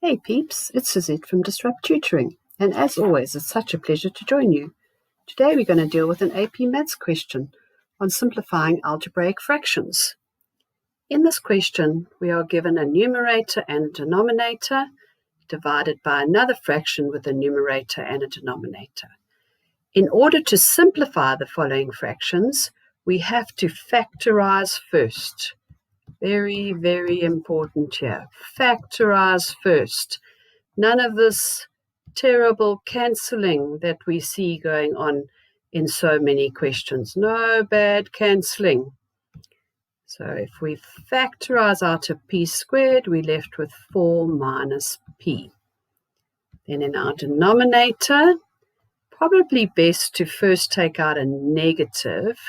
Hey peeps, it's Suzette from Disrupt Tutoring, and as always, it's such a pleasure to join you. Today we're going to deal with an AP Maths question on simplifying algebraic fractions. In this question, we are given a numerator and a denominator divided by another fraction with a numerator and a denominator. In order to simplify the following fractions, we have to factorize first. Very, very important here. Factorize first. None of this terrible cancelling that we see going on in so many questions. No bad cancelling. So if we factorize out of p squared, we're left with 4 minus p. Then in our denominator, probably best to first take out a negative,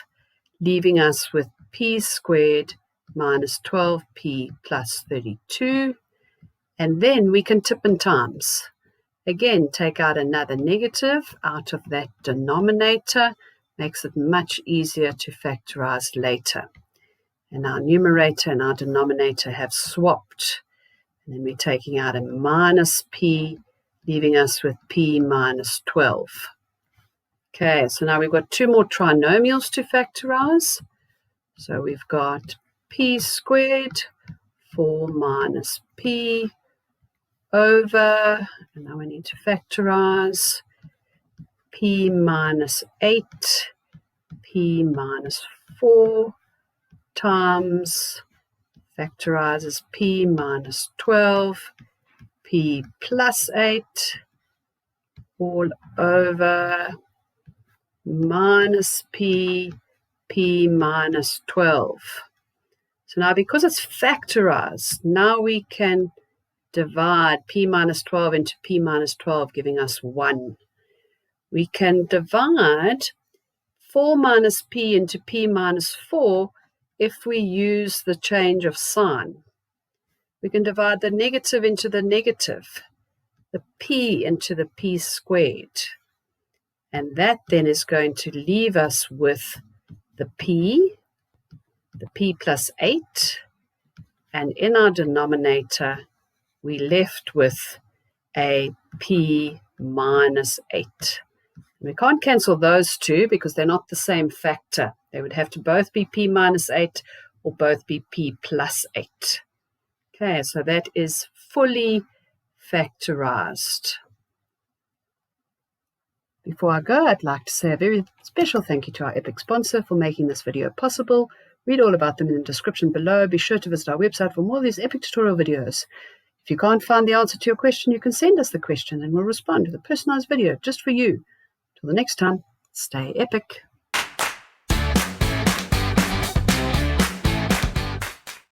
leaving us with p squared minus 12p plus 32. And then we can tip and times. Again, take out another negative out of that denominator. Makes it much easier to factorize later. And our numerator and our denominator have swapped. And then we're taking out a minus p, leaving us with p minus 12. Okay, so now we've got two more trinomials to factorize. So we've got p squared, 4 minus p, over, and now we need to factorize, p minus 8, p minus 4, times, factorizes p minus 12, p plus 8, all over, minus p, p minus 12. So now because it's factorized, now we can divide p minus 12 into p minus 12, giving us 1. We can divide 4 minus p into p minus 4 if we use the change of sign. We can divide the negative into the negative, the p into the p squared. And that then is going to leave us with the p plus 8, and in our denominator, we left with a p minus 8. We can't cancel those two because they're not the same factor. They would have to both be p minus 8 or both be p plus 8. Okay, so that is fully factorized. Before I go, I'd like to say a very special thank you to our epic sponsor for making this video possible. Read all about them in the description below. Be sure to visit our website for more of these epic tutorial videos. If you can't find the answer to your question, you can send us the question and we'll respond with a personalized video just for you. Till the next time, stay epic.